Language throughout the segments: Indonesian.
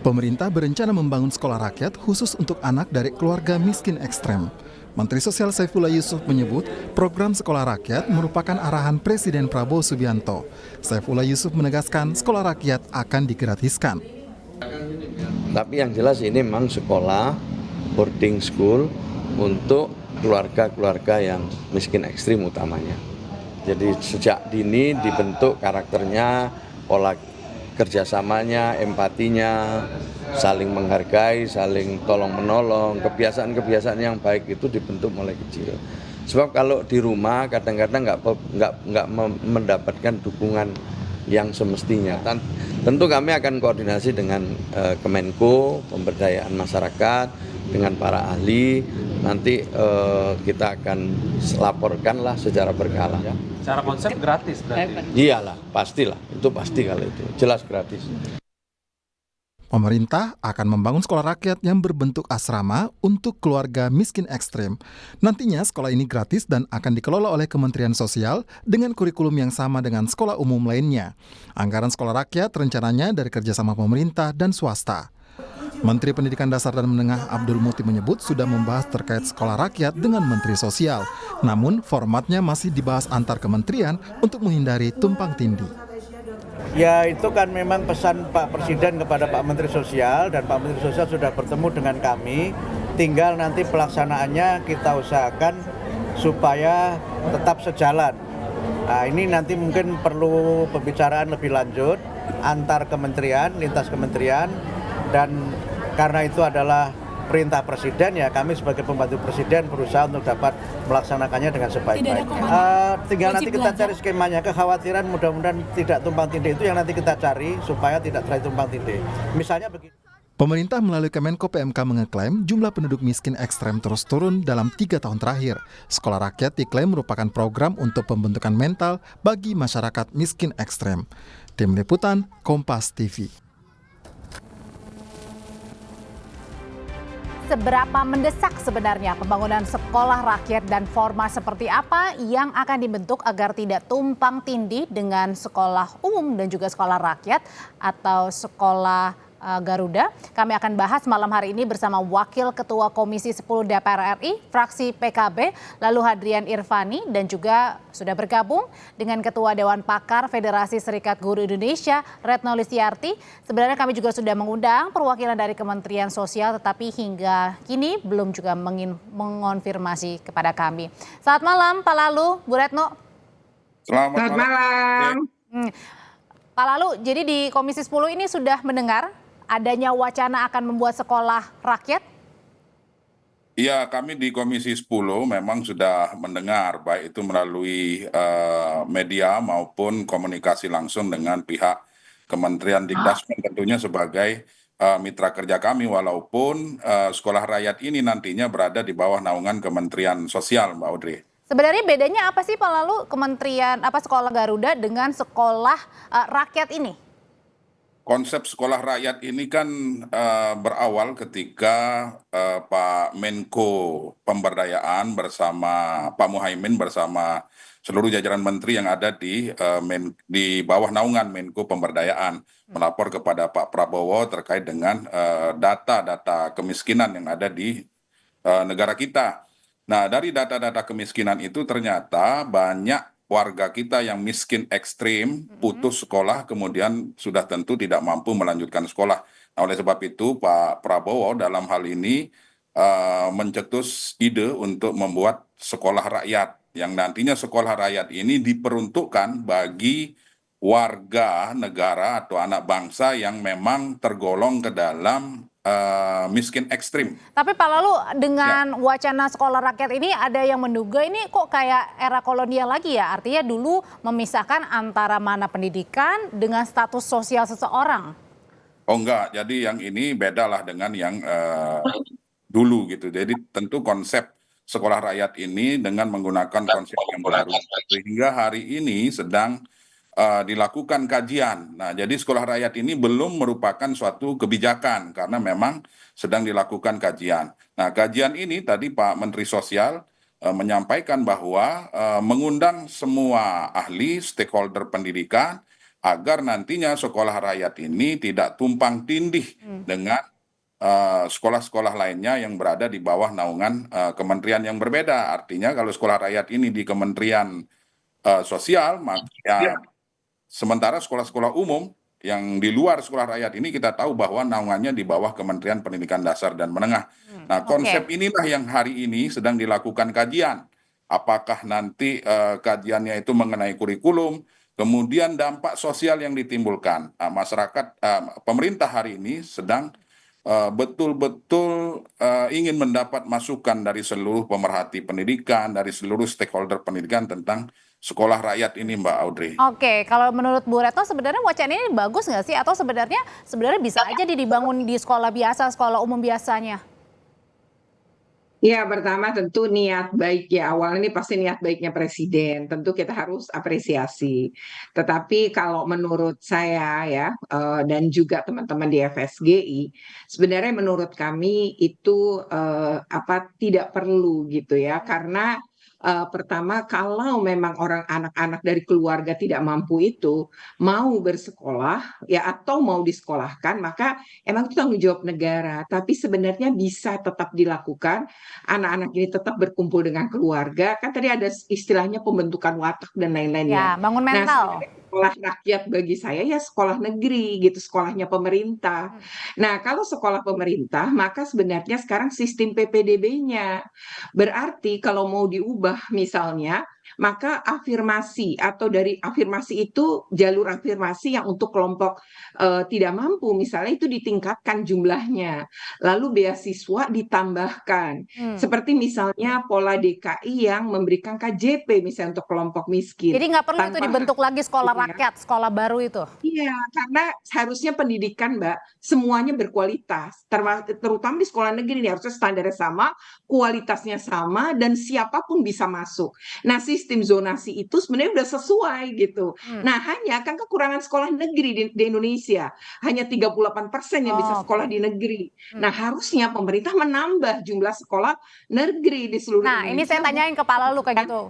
Pemerintah berencana membangun sekolah rakyat khusus untuk anak dari keluarga miskin ekstrem. Menteri Sosial Saifullah Yusuf menyebut program sekolah rakyat merupakan arahan Presiden Prabowo Subianto. Saifullah Yusuf menegaskan sekolah rakyat akan digratiskan. Tapi yang jelas ini memang sekolah boarding school untuk keluarga-keluarga yang miskin ekstrim utamanya. Jadi sejak dini dibentuk karakternya, pola kerjasamanya, empatinya, saling menghargai, saling tolong-menolong, kebiasaan-kebiasaan yang baik itu dibentuk mulai kecil. Sebab kalau di rumah kadang-kadang nggak mendapatkan dukungan yang semestinya. Tentu kami akan koordinasi dengan Kemenko, pemberdayaan masyarakat, dengan para ahli. Nanti kita akan laporkanlah secara berkala. Ya. Secara konsep gratis berarti? Iyalah, pastilah. Itu pasti kalau itu. Jelas gratis. Pemerintah akan membangun sekolah rakyat yang berbentuk asrama untuk keluarga miskin ekstrem. Nantinya sekolah ini gratis dan akan dikelola oleh Kementerian Sosial dengan kurikulum yang sama dengan sekolah umum lainnya. Anggaran sekolah rakyat rencananya dari kerjasama pemerintah dan swasta. Menteri Pendidikan Dasar dan Menengah Abdul Muti menyebut sudah membahas terkait sekolah rakyat dengan Menteri Sosial. Namun formatnya masih dibahas antar kementerian untuk menghindari tumpang tindih. Ya itu kan memang pesan Pak Presiden kepada Pak Menteri Sosial, dan Pak Menteri Sosial sudah bertemu dengan kami. Tinggal nanti pelaksanaannya kita usahakan supaya tetap sejalan. Nah, ini nanti mungkin perlu pembicaraan lebih lanjut antar kementerian, lintas kementerian, dan karena itu adalah perintah Presiden, ya kami sebagai pembantu Presiden berusaha untuk dapat melaksanakannya dengan sebaik-baiknya. Tinggal nanti kita cari skemanya. Kekhawatiran mudah-mudahan tidak tumpang tindih itu yang nanti kita cari supaya tidak terjadi tumpang tindih. Misalnya begini. Pemerintah melalui Kemenko PMK mengeklaim jumlah penduduk miskin ekstrem terus turun dalam 3 tahun terakhir. Sekolah rakyat diklaim merupakan program untuk pembentukan mental bagi masyarakat miskin ekstrem. Tim Liputan, Kompas TV. Seberapa mendesak sebenarnya pembangunan sekolah rakyat dan format seperti apa yang akan dibentuk agar tidak tumpang tindih dengan sekolah umum dan juga sekolah rakyat atau sekolah Garuda. Kami akan bahas malam hari ini bersama Wakil Ketua Komisi 10 DPR RI, fraksi PKB, lalu Hadrian Irvani, dan juga sudah bergabung dengan Ketua Dewan Pakar Federasi Serikat Guru Indonesia, Retno Listiarti. Sebenarnya kami juga sudah mengundang perwakilan dari Kementerian Sosial, tetapi hingga kini belum juga mengonfirmasi kepada kami. Selamat malam Pak Lalu, Bu Retno. Selamat malam. Pak Lalu, jadi di Komisi 10 ini sudah mendengar adanya wacana akan membuat sekolah rakyat? Iya, kami di Komisi 10 memang sudah mendengar, baik itu melalui media maupun komunikasi langsung dengan pihak Kementerian Dikdasmen tentunya sebagai mitra kerja kami, walaupun sekolah rakyat ini nantinya berada di bawah naungan Kementerian Sosial, Mbak Audrey. Sebenarnya bedanya apa sih Pak Lalu Kementerian Sekolah Garuda dengan sekolah rakyat ini? Konsep sekolah rakyat ini kan berawal ketika Pak Menko Pemberdayaan bersama Pak Muhaimin bersama seluruh jajaran menteri yang ada di bawah naungan Menko Pemberdayaan melapor kepada Pak Prabowo terkait dengan data-data kemiskinan yang ada di negara kita. Nah, dari data-data kemiskinan itu ternyata banyak warga kita yang miskin ekstrim, putus sekolah, kemudian sudah tentu tidak mampu melanjutkan sekolah. Nah, oleh sebab itu Pak Prabowo dalam hal ini mencetus ide untuk membuat sekolah rakyat, yang nantinya sekolah rakyat ini diperuntukkan bagi warga negara atau anak bangsa yang memang tergolong ke dalam miskin ekstrim. Tapi Pak Lalu dengan wacana sekolah rakyat ini ada yang menduga ini kok kayak era kolonial lagi ya? Artinya dulu memisahkan antara mana pendidikan dengan status sosial seseorang. Oh enggak, jadi yang ini bedalah dengan yang dulu gitu. Jadi tentu konsep sekolah rakyat ini dengan menggunakan konsep yang baru. Sehingga hari ini sedang dilakukan kajian. Nah, jadi sekolah rakyat ini belum merupakan suatu kebijakan karena memang sedang dilakukan kajian. Nah, kajian ini tadi Pak Menteri Sosial menyampaikan bahwa mengundang semua ahli, stakeholder pendidikan, agar nantinya sekolah rakyat ini tidak tumpang tindih dengan sekolah-sekolah lainnya yang berada di bawah naungan kementerian yang berbeda. Artinya kalau sekolah rakyat ini di Kementerian Sosial, maka sementara sekolah-sekolah umum yang di luar sekolah rakyat ini kita tahu bahwa naungannya di bawah Kementerian Pendidikan Dasar dan Menengah. Nah, konsep inilah yang hari ini sedang dilakukan kajian. Apakah nanti kajiannya itu mengenai kurikulum, kemudian dampak sosial yang ditimbulkan. Nah, masyarakat, pemerintah hari ini sedang betul-betul ingin mendapat masukan dari seluruh pemerhati pendidikan, dari seluruh stakeholder pendidikan tentang sekolah rakyat ini, Mbak Audrey. Oke, kalau menurut Bu Retno sebenarnya wacana ini bagus nggak sih? Atau sebenarnya bisa aja dibangun di sekolah biasa, sekolah umum biasanya? Ya, pertama tentu niat baik ya, awal ini pasti niat baiknya Presiden, tentu kita harus apresiasi. Tetapi kalau menurut saya ya, dan juga teman-teman di FSGI, sebenarnya menurut kami itu tidak perlu gitu ya, karena pertama kalau memang anak-anak dari keluarga tidak mampu itu mau bersekolah ya atau mau disekolahkan, maka emang itu tanggung jawab negara. Tapi sebenarnya bisa tetap dilakukan, anak-anak ini tetap berkumpul dengan keluarga, kan tadi ada istilahnya pembentukan watak dan Ya, lain-lainnya. bangun Nah, mental. sebenarnya sekolah rakyat bagi saya ya sekolah negeri gitu, sekolahnya pemerintah. Nah, kalau sekolah pemerintah, maka sebenarnya sekarang sistem PPDB-nya. Berarti kalau mau diubah misalnya, maka afirmasi atau dari afirmasi itu jalur afirmasi yang untuk kelompok tidak mampu misalnya itu ditingkatkan jumlahnya. Lalu beasiswa ditambahkan. Seperti misalnya pola DKI yang memberikan KJP misalnya untuk kelompok miskin. Jadi nggak perlu itu Tanpa dibentuk lagi sekolah ya. rakyat, sekolah baru itu? Iya, karena seharusnya pendidikan, Mbak, semuanya berkualitas. Terutama di sekolah negeri ini harusnya standarnya sama, kualitasnya sama, dan siapapun bisa masuk. Nah, sistem zonasi itu sebenarnya udah sesuai gitu. Nah, hanya kan kekurangan sekolah negeri di Indonesia. Hanya 38% yang bisa sekolah di negeri. Nah, harusnya pemerintah menambah jumlah sekolah negeri di seluruh Nah, ini Indonesia. saya tanyain ke Pak Lalu kayak gitu.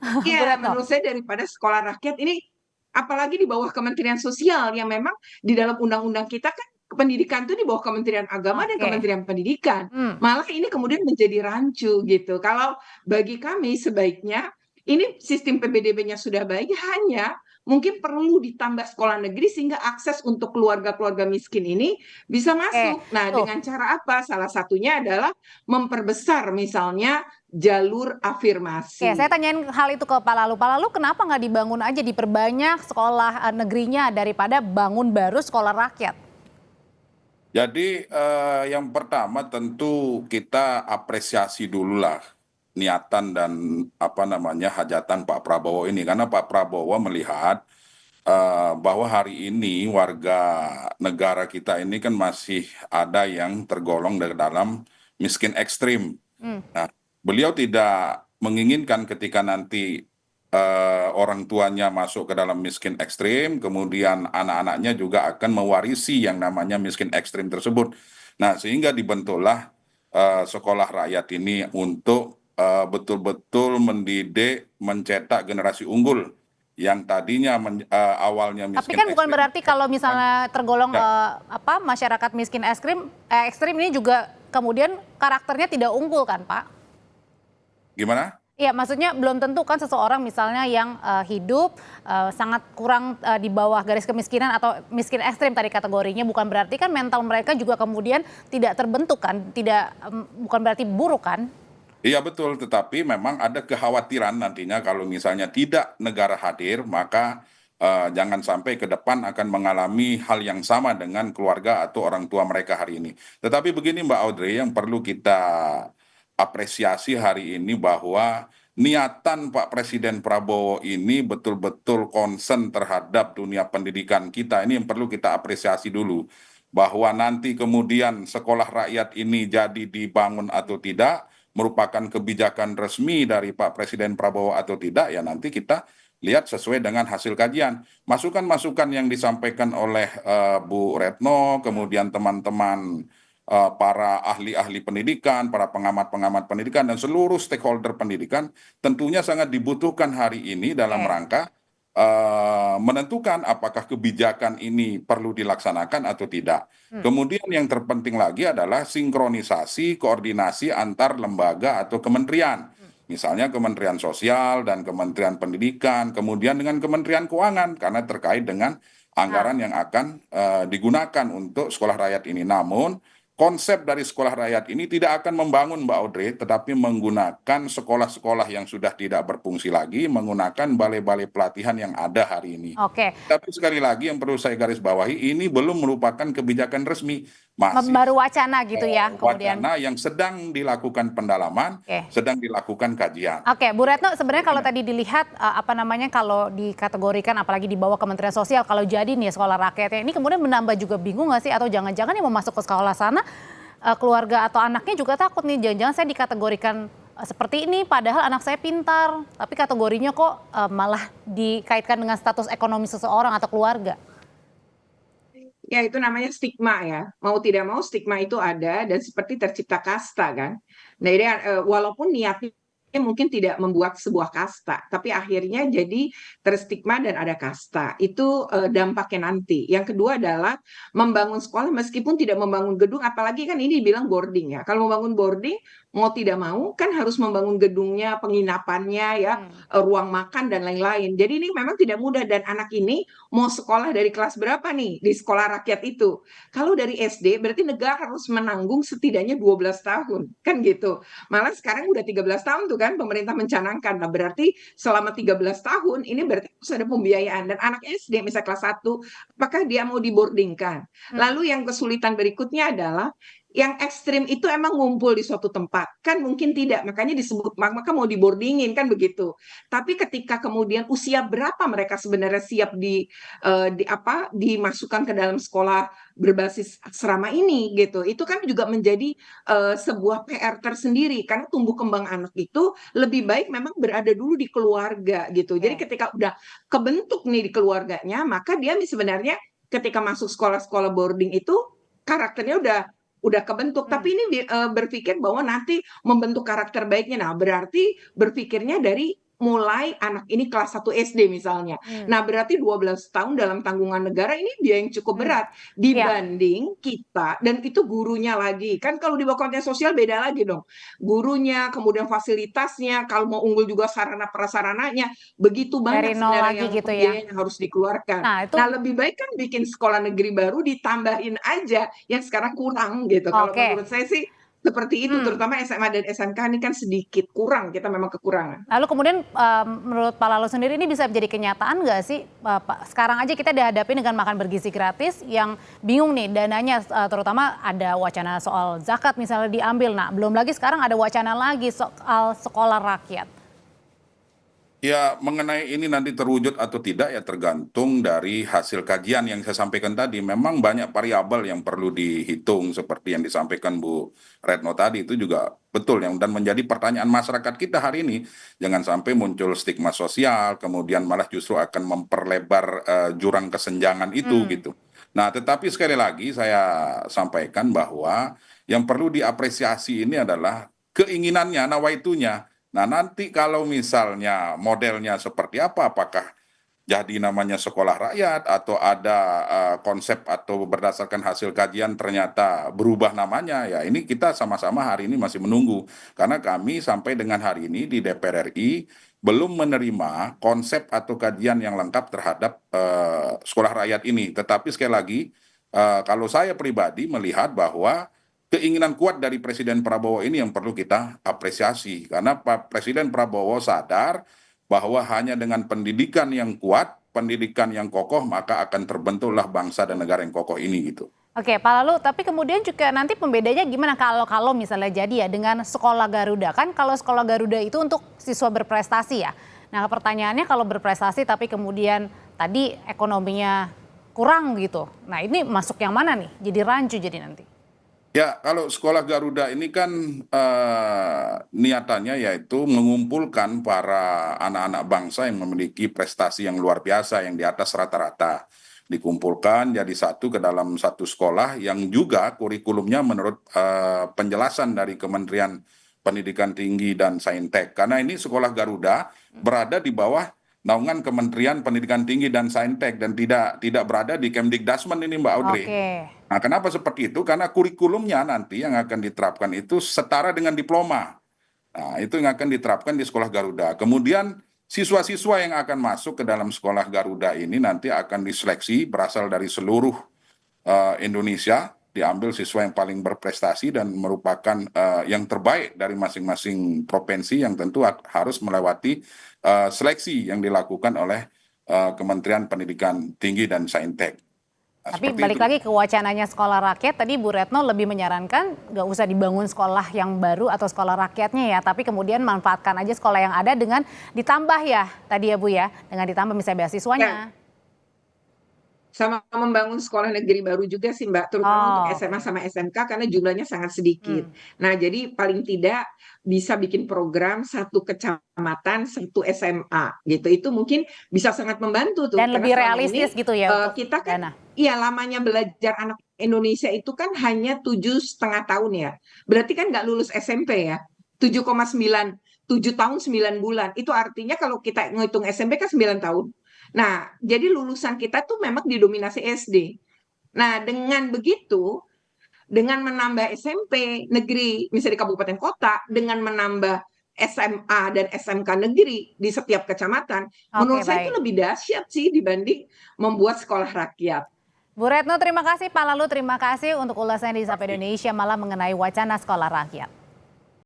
Bu Iya, Retno. menurut saya daripada sekolah rakyat ini, apalagi di bawah Kementerian Sosial yang memang di dalam undang-undang kita kan pendidikan itu di bawah Kementerian Agama dan Oke. Kementerian Pendidikan. Malah ini kemudian menjadi rancu gitu. Kalau bagi kami sebaiknya ini sistem PPDB-nya sudah baik, hanya mungkin perlu ditambah sekolah negeri sehingga akses untuk keluarga-keluarga miskin ini bisa masuk. Nah, tuh. dengan cara apa? Salah satunya adalah memperbesar misalnya jalur afirmasi. Oke, saya tanyain hal itu ke Pak Lalu. Pak Lalu, kenapa nggak dibangun aja, diperbanyak sekolah negerinya daripada bangun baru sekolah rakyat? Jadi yang pertama tentu kita apresiasi dululah niatan dan hajatan Pak Prabowo ini, karena Pak Prabowo melihat bahwa hari ini warga negara kita ini kan masih ada yang tergolong dalam miskin ekstrim. Nah, beliau tidak menginginkan ketika nanti orang tuanya masuk ke dalam miskin ekstrim, kemudian anak-anaknya juga akan mewarisi yang namanya miskin ekstrim tersebut. Nah, sehingga dibentuklah sekolah rakyat ini untuk betul-betul mendidik, mencetak generasi unggul yang tadinya awalnya miskin. Tapi kan bukan ekstrim. berarti kalau misalnya tergolong masyarakat miskin ekstrim ini juga kemudian karakternya tidak unggul kan, Pak? Gimana? Iya, maksudnya belum tentu kan seseorang misalnya yang hidup sangat kurang di bawah garis kemiskinan atau miskin ekstrim tadi kategorinya, bukan berarti kan mental mereka juga kemudian tidak terbentuk kan, bukan berarti buruk kan? Iya betul, tetapi memang ada kekhawatiran nantinya kalau misalnya tidak negara hadir, maka jangan sampai ke depan akan mengalami hal yang sama dengan keluarga atau orang tua mereka hari ini. Tetapi begini Mbak Audrey, yang perlu kita apresiasi hari ini bahwa niatan Pak Presiden Prabowo ini betul-betul concern terhadap dunia pendidikan kita. Ini yang perlu kita apresiasi dulu. Bahwa nanti kemudian sekolah rakyat ini jadi dibangun atau tidak, merupakan kebijakan resmi dari Pak Presiden Prabowo atau tidak, ya nanti kita lihat sesuai dengan hasil kajian. Masukan-masukan yang disampaikan oleh Bu Retno, kemudian teman-teman para ahli-ahli pendidikan, para pengamat-pengamat pendidikan, dan seluruh stakeholder pendidikan tentunya sangat dibutuhkan hari ini dalam rangka menentukan apakah kebijakan ini perlu dilaksanakan atau tidak. Kemudian yang terpenting lagi adalah sinkronisasi, koordinasi antar lembaga atau kementerian. Misalnya Kementerian Sosial dan Kementerian Pendidikan, kemudian dengan Kementerian Keuangan, karena terkait dengan anggaran yang akan digunakan untuk sekolah rakyat ini. Namun, konsep dari sekolah rakyat ini tidak akan membangun, Mbak Audrey, tetapi menggunakan sekolah-sekolah yang sudah tidak berfungsi lagi, menggunakan balai-balai pelatihan yang ada hari ini. Oke, Tapi sekali lagi yang perlu saya garis bawahi, ini belum merupakan kebijakan resmi, masih baru wacana gitu ya kemudian. wacana yang sedang dilakukan pendalaman, Oke. sedang dilakukan kajian. Oke, Bu Retno, sebenarnya kalau tadi dilihat kalau dikategorikan apalagi di bawah Kementerian Sosial, kalau jadi nih sekolah rakyatnya ini kemudian menambah juga bingung nggak sih, atau jangan-jangan yang mau masuk ke sekolah sana keluarga atau anaknya juga takut nih, jangan-jangan saya dikategorikan seperti ini padahal anak saya pintar, tapi kategorinya kok malah dikaitkan dengan status ekonomi seseorang atau keluarga. Ya itu namanya stigma ya. Mau tidak mau stigma itu ada dan seperti tercipta kasta kan. Nah ini walaupun niatnya mungkin tidak membuat sebuah kasta, tapi akhirnya jadi terstigma dan ada kasta. Itu dampaknya nanti. Yang kedua adalah membangun sekolah meskipun tidak membangun gedung, apalagi kan ini dibilang boarding ya. Kalau membangun boarding, mau tidak mau kan harus membangun gedungnya, penginapannya ya, ruang makan dan lain-lain. Jadi ini memang tidak mudah dan anak ini mau sekolah dari kelas berapa nih di sekolah rakyat itu? Kalau dari SD berarti negara harus menanggung setidaknya 12 tahun, kan gitu. Malah sekarang udah 13 tahun tuh kan pemerintah mencanangkan. Nah, berarti selama 13 tahun ini berarti harus ada pembiayaan dan anak SD misalnya kelas 1 apakah dia mau diboardingkan? Lalu yang kesulitan berikutnya adalah yang ekstrim itu emang ngumpul di suatu tempat kan mungkin tidak, makanya disebut maka mau diboardingin kan begitu. Tapi ketika kemudian usia berapa mereka sebenarnya siap dimasukkan ke dalam sekolah berbasis asrama ini gitu, itu kan juga menjadi sebuah PR tersendiri karena tumbuh kembang anak itu lebih baik memang berada dulu di keluarga gitu. Jadi ketika udah kebentuk nih di keluarganya, maka dia sebenarnya ketika masuk sekolah-sekolah boarding itu karakternya udah kebentuk, tapi ini berpikir bahwa nanti membentuk karakter baiknya. Nah, berarti berpikirnya dari mulai anak ini kelas 1 SD misalnya. Nah, berarti 12 tahun dalam tanggungan negara ini biaya yang cukup berat dibanding kita dan itu gurunya lagi. Kan kalau di bawah Kementerian Sosial beda lagi dong. Gurunya, kemudian fasilitasnya, kalau mau unggul juga sarana prasarananya, begitu Dari banyak nol sebenarnya lagi yang gitu ya. biaya yang harus dikeluarkan. Nah, itu Nah, lebih baik kan bikin sekolah negeri baru ditambahin aja yang sekarang kurang gitu. Kalau Oke. menurut saya sih seperti itu, terutama SMA dan SMK ini kan sedikit kurang, kita memang kekurangan. Lalu kemudian menurut Pak Lalo sendiri ini bisa menjadi kenyataan nggak sih? Pak, sekarang aja kita dihadapi dengan makan bergizi gratis yang bingung nih dananya, terutama ada wacana soal zakat misalnya diambil. Nah, belum lagi sekarang ada wacana lagi soal sekolah rakyat. Ya, mengenai ini nanti terwujud atau tidak ya tergantung dari hasil kajian yang saya sampaikan tadi. Memang banyak variabel yang perlu dihitung seperti yang disampaikan Bu Retno tadi, itu juga betul yang dan menjadi pertanyaan masyarakat kita hari ini. Jangan sampai muncul stigma sosial, kemudian malah justru akan memperlebar jurang kesenjangan itu gitu. Nah, tetapi sekali lagi saya sampaikan bahwa yang perlu diapresiasi ini adalah keinginannya, nawaitunya. Nah, nanti kalau misalnya modelnya seperti apa, apakah jadi namanya sekolah rakyat atau ada konsep atau berdasarkan hasil kajian ternyata berubah namanya, ya ini kita sama-sama hari ini masih menunggu. Karena kami sampai dengan hari ini di DPR RI belum menerima konsep atau kajian yang lengkap terhadap sekolah rakyat ini. Tetapi sekali lagi, kalau saya pribadi melihat bahwa keinginan kuat dari Presiden Prabowo ini yang perlu kita apresiasi. Karena Pak Presiden Prabowo sadar bahwa hanya dengan pendidikan yang kuat, pendidikan yang kokoh, maka akan terbentuklah bangsa dan negara yang kokoh ini gitu. Oke, Pak Lalu, tapi kemudian juga nanti pembedanya gimana kalau misalnya jadi ya dengan sekolah Garuda. Kan kalau sekolah Garuda itu untuk siswa berprestasi ya. Nah, pertanyaannya kalau berprestasi tapi kemudian tadi ekonominya kurang gitu. Nah, ini masuk yang mana nih? Jadi rancu jadi nanti. Ya, kalau sekolah Garuda ini kan niatannya yaitu mengumpulkan para anak-anak bangsa yang memiliki prestasi yang luar biasa, yang di atas rata-rata. Dikumpulkan jadi satu ke dalam satu sekolah yang juga kurikulumnya menurut penjelasan dari Kementerian Pendidikan Tinggi dan Saintek. Karena ini sekolah Garuda berada di bawah naungan Kementerian Pendidikan Tinggi dan Saintek dan tidak berada di Kemdikdasmen ini Mbak Audrey. Oke. Nah, kenapa seperti itu? Karena kurikulumnya nanti yang akan diterapkan itu setara dengan diploma. Nah, itu yang akan diterapkan di sekolah Garuda. Kemudian siswa-siswa yang akan masuk ke dalam sekolah Garuda ini nanti akan diseleksi berasal dari seluruh Indonesia, diambil siswa yang paling berprestasi dan merupakan yang terbaik dari masing-masing provinsi yang tentu harus melewati seleksi yang dilakukan oleh Kementerian Pendidikan Tinggi dan Saintek. Nah, Tapi seperti balik itu. lagi ke wacananya sekolah rakyat, tadi Bu Retno lebih menyarankan nggak usah dibangun sekolah yang baru atau sekolah rakyatnya ya, tapi kemudian manfaatkan aja sekolah yang ada dengan ditambah ya, tadi ya Bu ya, dengan ditambah misalnya beasiswanya. Sama membangun sekolah negeri baru juga sih Mbak, terutama untuk SMA sama SMK karena jumlahnya sangat sedikit. Nah, jadi paling tidak bisa bikin program satu kecamatan, satu SMA gitu. Itu mungkin bisa sangat membantu tuh. Dan Karena lebih selama realistis ini, gitu ya untuk kita kan, dana. iya lamanya belajar anak Indonesia itu kan hanya 7,5 tahun ya. Berarti kan nggak lulus SMP ya. 7,9, 7 tahun 9 bulan. Itu artinya kalau kita ngitung SMP kan 9 tahun. Nah, jadi lulusan kita tuh memang didominasi SD. Nah, dengan begitu, dengan menambah SMP negeri, misalnya di kabupaten kota, dengan menambah SMA dan SMK negeri di setiap kecamatan, menurut saya itu baik. lebih dahsyat sih dibanding membuat sekolah rakyat. Bu Retno terima kasih, Pak Lalu terima kasih untuk ulasannya di Sapa Indonesia malam mengenai wacana sekolah rakyat.